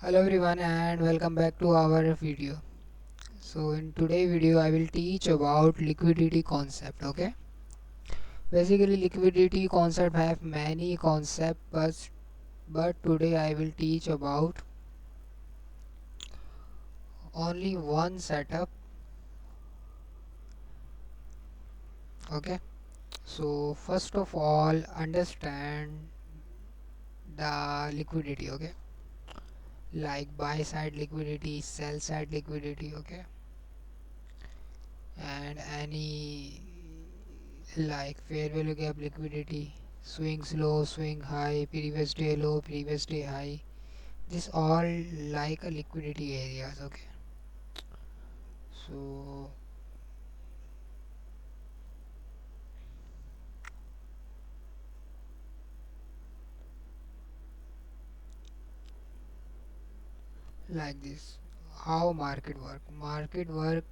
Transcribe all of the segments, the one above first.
Hello everyone and welcome back to our video. So in today video I will teach about liquidity concept. Okay, basically liquidity concept have many concepts, but today I will teach about only one setup. Okay, so first of all understand the liquidity. Okay, like buy side liquidity, sell side liquidity. Okay, and any like fair value gap liquidity, swings low, swing high, previous day low, previous day high. This all like a liquidity areas. Okay, so like this, how market work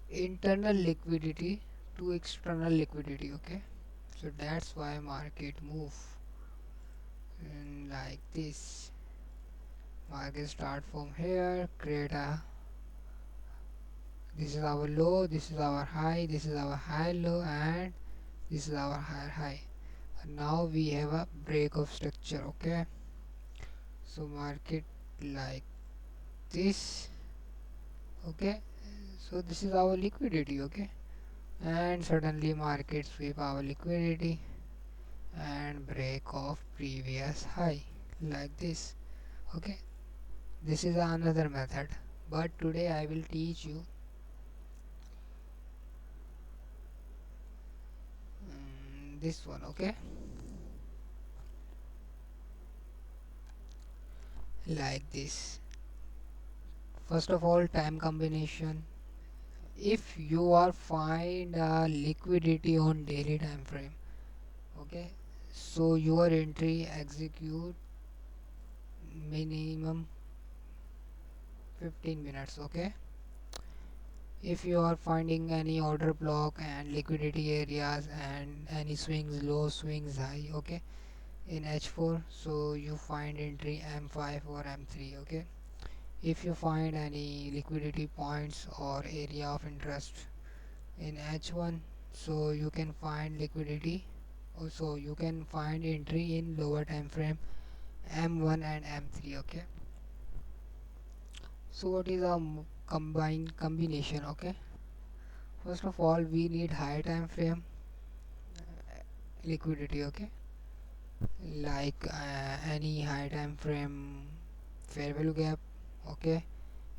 internal liquidity to external liquidity. Okay, so that's why market move like this. Market start from here, create a, this is our low, this is our high, this is our high low, and this is our higher high. And now we have a break of structure. Okay, so market like this. Okay, so this is our liquidity. Okay, and suddenly market sweep our liquidity and break of previous high like this. Okay, this is another method, but today I will teach you this one. Okay, like this. First of all, time combination. If you are find a liquidity on daily time frame, okay, so your entry execute minimum 15 minutes. Okay, if you are finding any order block and liquidity areas and any swings low, swings high, okay, in H4, so you find entry M5 or M3. Okay, if you find any liquidity points or area of interest in H1, so you can find liquidity, also you can find entry in lower time frame M1 and M3. Okay, so what is a combination? Okay, first of all we need high time frame liquidity. Okay, like any high time frame fair value gap. Okay,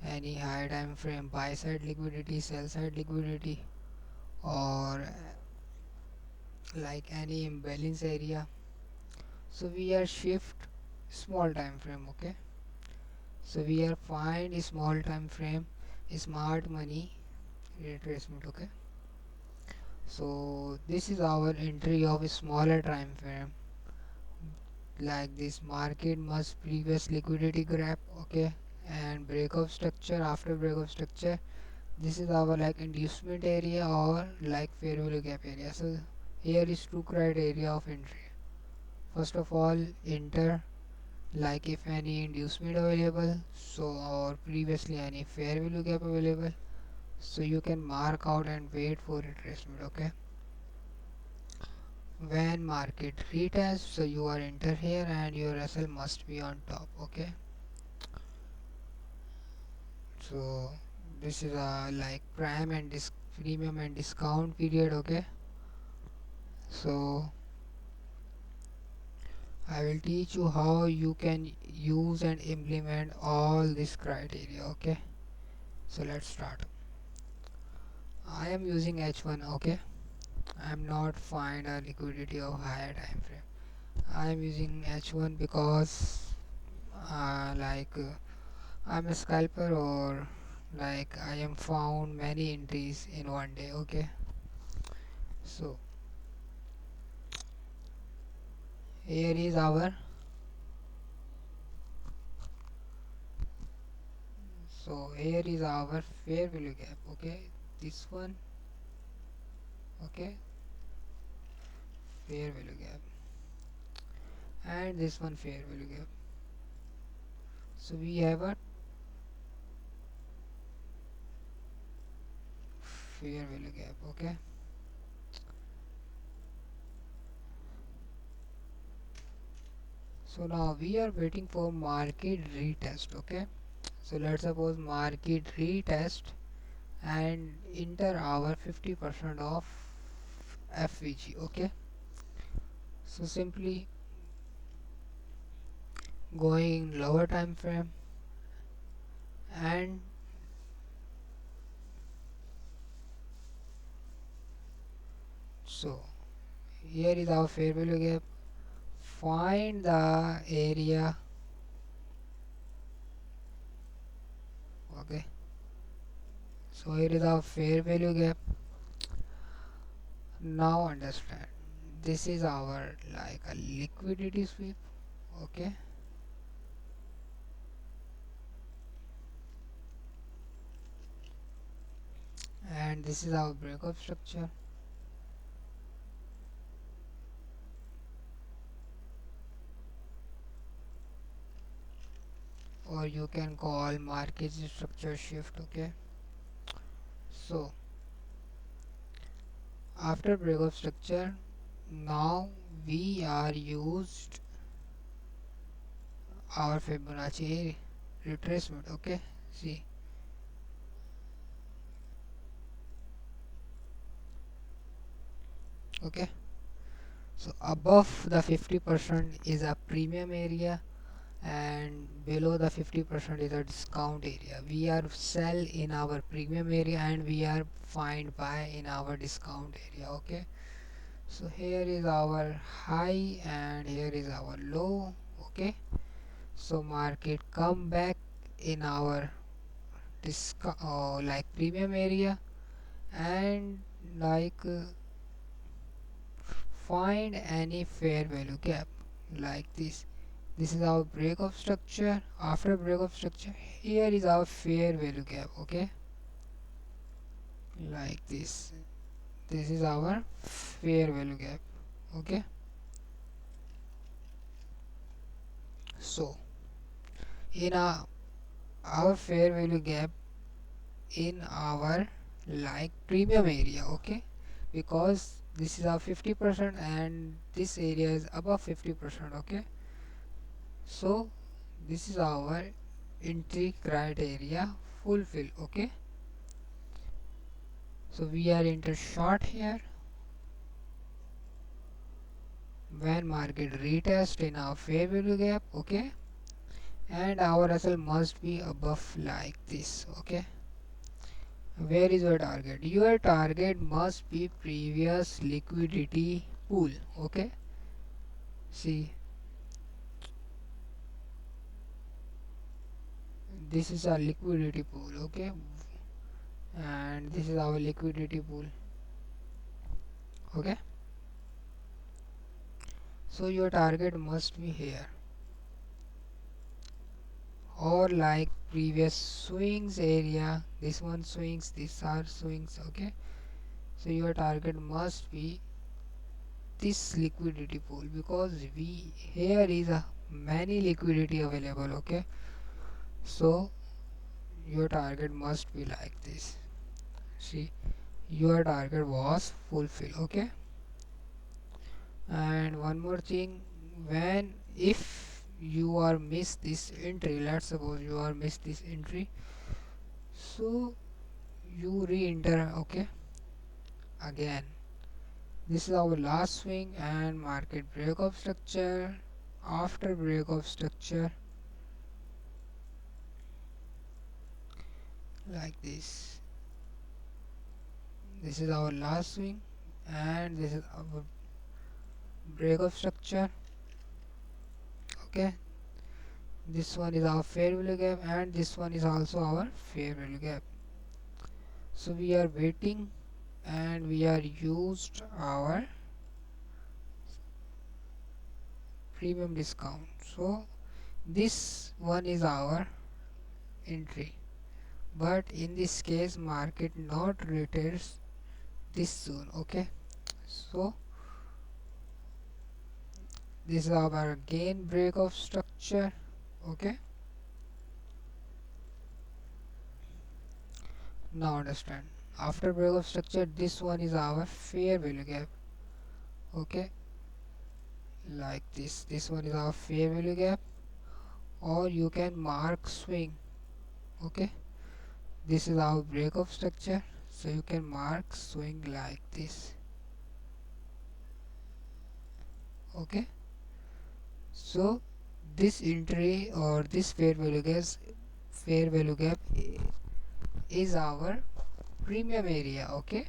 any high time frame buy side liquidity, sell side liquidity, or like any imbalance area. So we are shift small time frame. Okay, so we are find small time frame smart money retracement. Okay, so this is our entry of a smaller time frame. Like this, market must previous liquidity grab. Okay, and break of structure. After break of structure, this is our like inducement area or like fair value gap area. So here is two criteria of entry. First of all, enter like if any inducement available, so or previously any fair value gap available, so you can mark out and wait for retracement. Okay, when market retest, so you are enter here and your SL must be on top. Okay, so this is a like prime and premium and discount period. Okay, so I will teach you how you can use and implement all this criteria. Okay, so let's start. I am using H1. Okay, I am not find a liquidity of higher time frame. I am using H1 because I'm a scalper, or like I am found many entries in one day. Okay, so here is our, so here is our fair value gap. Okay, this one. Okay, fair value gap, and this one fair value gap. So we have a fair value gap. Okay, so now we are waiting for market retest. Okay, so let's suppose market retest and enter our 50% of FVG. Okay, so simply going lower time frame, and so here is our fair value gap. Find the area. Okay, so here is our fair value gap. Now understand, this is our like a liquidity sweep. Okay, and this is our breakup structure, or you can call market structure shift. Okay, so after breakup structure, now we are used our Fibonacci retracement. Okay, see, okay, so above the 50% is a premium area, and below the 50% is a discount area. We are sell in our premium area, and we are find buy in our discount area. Okay, so here is our high and here is our low. Okay, so market come back in our discount like premium area, and like find any fair value gap like this. This is our breakup structure. After breakup structure, here is our fair value gap. Okay, like this. This is our fair value gap. Okay, so in our fair value gap in our like premium area. Okay, because this is our 50% and this area is above 50%. Okay, so this is our entry criteria fulfill. Okay, so we are enter short here when market retest in our fair value gap. Okay, and our SL must be above like this. Okay, where is your target? Your target must be previous liquidity pool. Okay, see, this is a liquidity pool. Okay, and this is our liquidity pool. Okay, so your target must be here, or like previous swings area. This one swings, these are swings. Okay, so your target must be this liquidity pool, because we here is a many liquidity available. Okay, so your target must be like this. See, your target was fulfilled. Okay, and one more thing, when if you are miss this entry, let's suppose you are miss this entry, so you re-enter. Okay, again, this is our last swing and market breakup structure. After breakup structure, like this, this is our last swing and this is our breakup structure. Okay, this one is our fair value gap and this one is also our fair value gap. So we are waiting and we are used our premium discount. So this one is our entry, but in this case market not returns this zone. Okay, so this is our gain breakup structure. Okay, Now understand, after break of structure, this one is our fair value gap. Okay, like this one is our fair value gap, or you can mark swing. Okay, this is our break of structure, so you can mark swing like this. Okay, so this entry or this fair value gap is our premium area. Okay,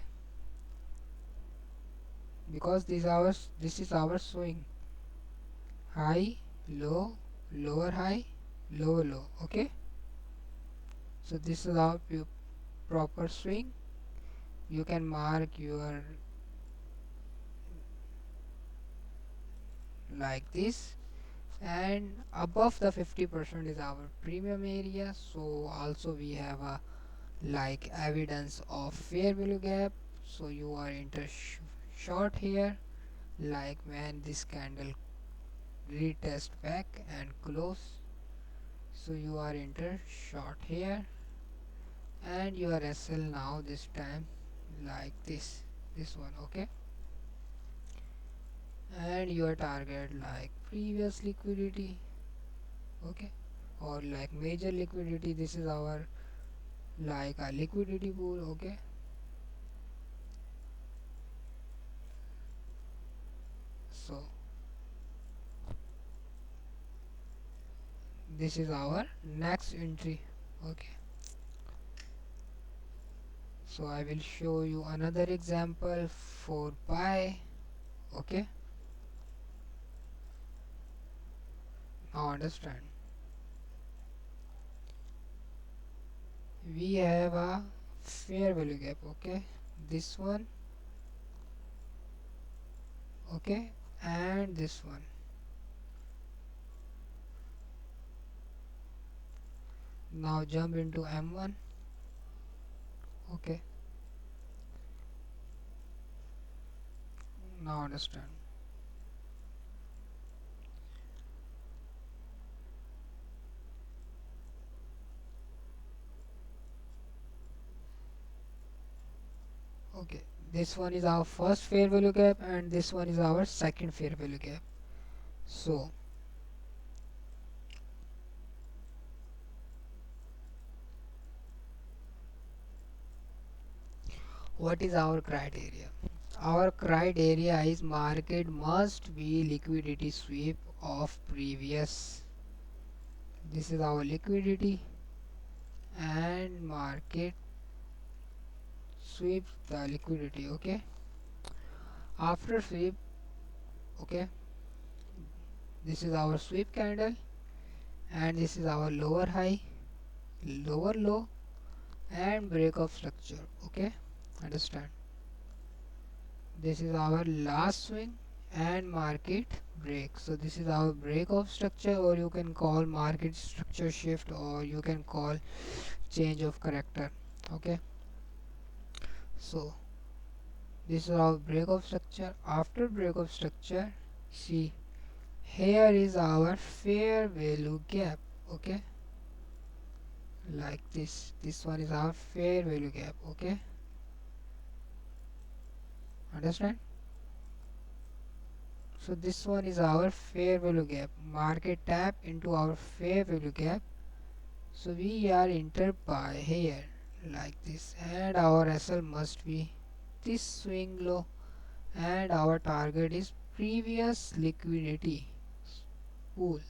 because this is our swing, high, low, lower high, lower low. Okay, so this is our proper swing. You can mark your like this, and above the 50% is our premium area. So also we have a like evidence of fair value gap. So you are short here, like when this candle retest back and close, so you are enter short here, and your SL now this time like this one. Okay, and your target like previous liquidity. Okay, or like major liquidity, this is our like a liquidity pool. Okay, so this is our next entry. Okay, so I will show you another example for buy. Okay, now understand, we have a fair value gap. Okay, this one. Okay, and this one. Now jump into M1. Okay, now understand, okay, this one is our first fair value gap, and this one is our second fair value gap. So what is our criteria? Our criteria is market must be liquidity sweep of previous. This is our liquidity, and market sweep the liquidity. Okay, after sweep, okay, this is our sweep candle, and this is our lower high, lower low, and break of structure. Okay, understand, this is our last swing and market break. So this is our break of structure, or you can call market structure shift, or you can call change of character. Okay, so this is our break of structure. After break of structure, see, here is our fair value gap. Okay, like this one is our fair value gap. Okay, understand, so this one is our fair value gap. Market tap into our fair value gap, so we are entered by here like this, and our SL must be this swing low, and our target is previous liquidity pool.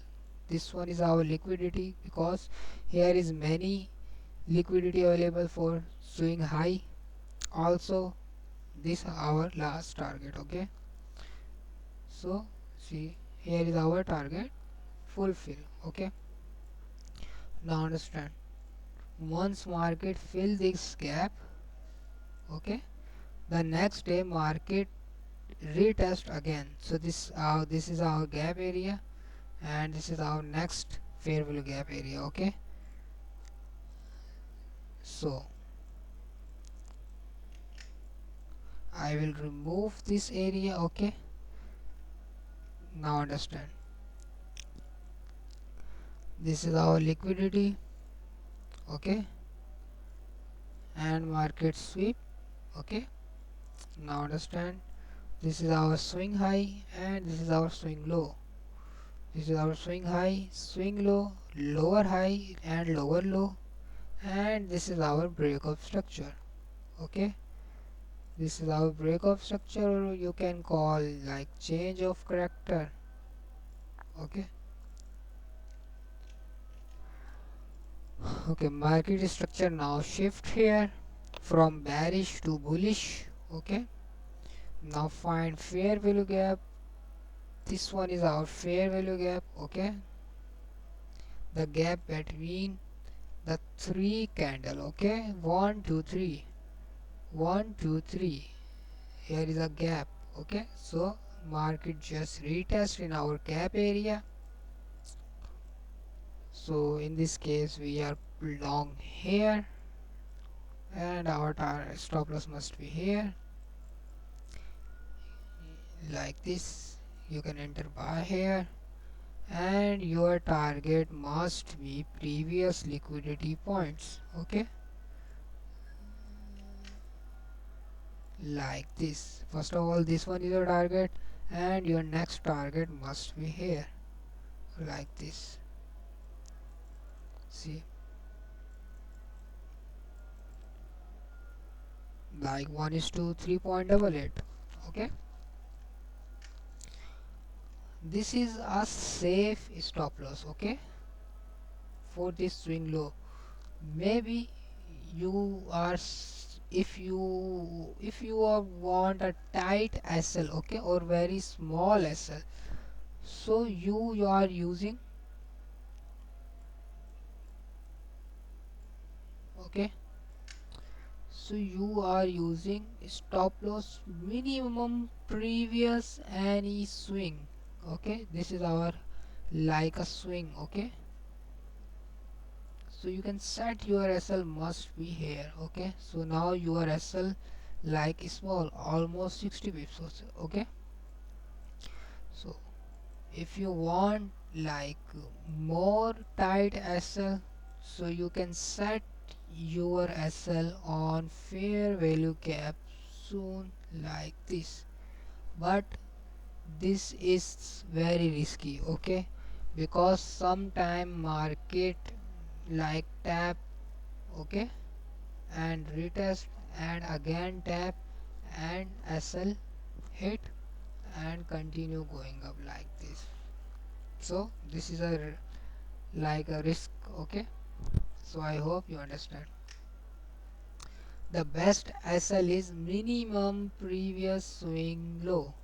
This one is our liquidity, because here is many liquidity available for swing high. Also this our last target. Okay, so see, here is our target fulfill. Okay, now understand, once market fill this gap, okay, the next day market retest again. So this is our gap area, and this is our next fair value gap area. Okay, so I will remove this area. Okay, now understand, this is our liquidity. Okay, and market sweep. Okay, now understand, this is our swing high and this is our swing low. This is our swing high, swing low, lower high and lower low, and this is our breakup structure. Okay, this is our breakup structure, or you can call like change of character. Okay, okay, market structure now shift here from bearish to bullish. Okay, now find fair value gap. This one is our fair value gap. Okay, the gap between the three candle. Okay, 1 2 3, 1 2 3, here is a gap. Okay, so market just retest in our gap area. So in this case we are long here and our stop loss must be here, like this. You can enter buy here, and your target must be previous liquidity points. Okay, like this. First of all, this one is your target and your next target must be here, like this. See, like 1 is to 3.88. Okay, this is a safe stop loss. Okay, for this swing low. Maybe you are if you want a tight SL, okay, or very small SL, so you are using, okay, so you are using stop loss minimum previous any swing. Okay, this is our like a swing. Okay, so you can set your SL must be here. Okay, so now your SL like small, almost 60 pips also. Okay, so if you want like more tight SL, so you can set your SL on fair value gap soon, like this. But this is very risky. Okay, because sometime market like tap, okay, and retest and again tap and SL hit and continue going up like this. So this is a like a risk. Okay, so I hope you understand. The best SL is minimum previous swing low,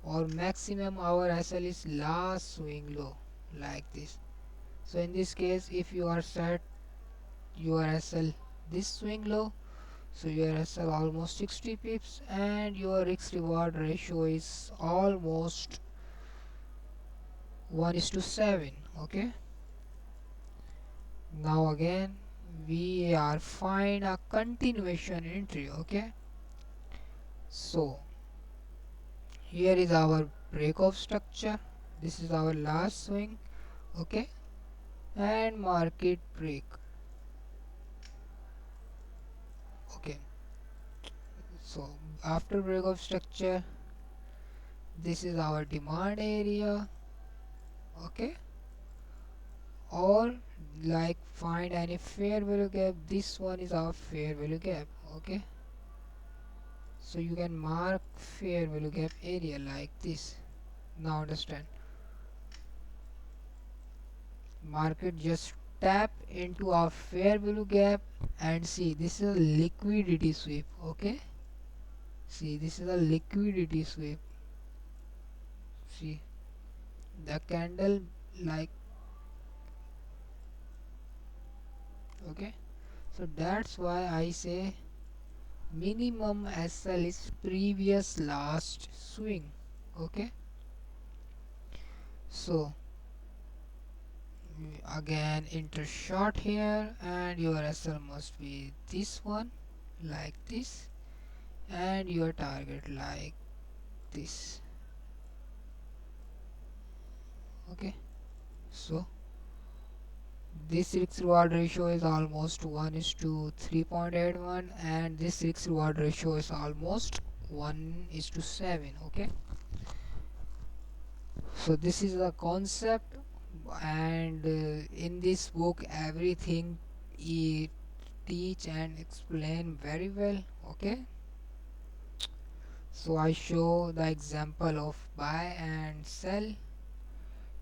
or maximum our SL is last swing low, like this. So in this case, if you are set your SL this swing low, so your SL almost 60 pips and your risk reward ratio is almost 1:7. Okay, now again we are find a continuation entry. Okay, so here is our breakout structure, this is our last swing. Okay, and market break. Okay, so after breakout structure, this is our demand area. Okay, or like find any fair value gap, this one is our fair value gap. Okay, so you can mark fair value gap area like this. Now understand, market just tap into our fair value gap, and see, this is a liquidity sweep. Okay, see, this is a liquidity sweep. See the candle, like, okay, so that's why I say minimum SL is previous last swing. Okay, so again enter short here, and your SL must be this one, like this, and your target like this. Okay, so this risk reward ratio is almost 1 is to 3.81, and this risk reward ratio is almost 1 is to 7. Okay, so this is the concept, and in this book everything it teach and explain very well. Okay, so I show the example of buy and sell.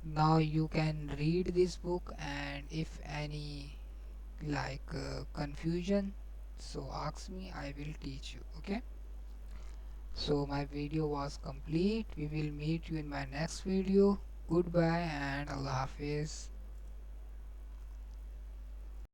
Now you can read this book, and if any confusion, so ask me, I will teach you. Okay, so my video was complete. We will meet you in my next video. Goodbye and Allah Hafiz.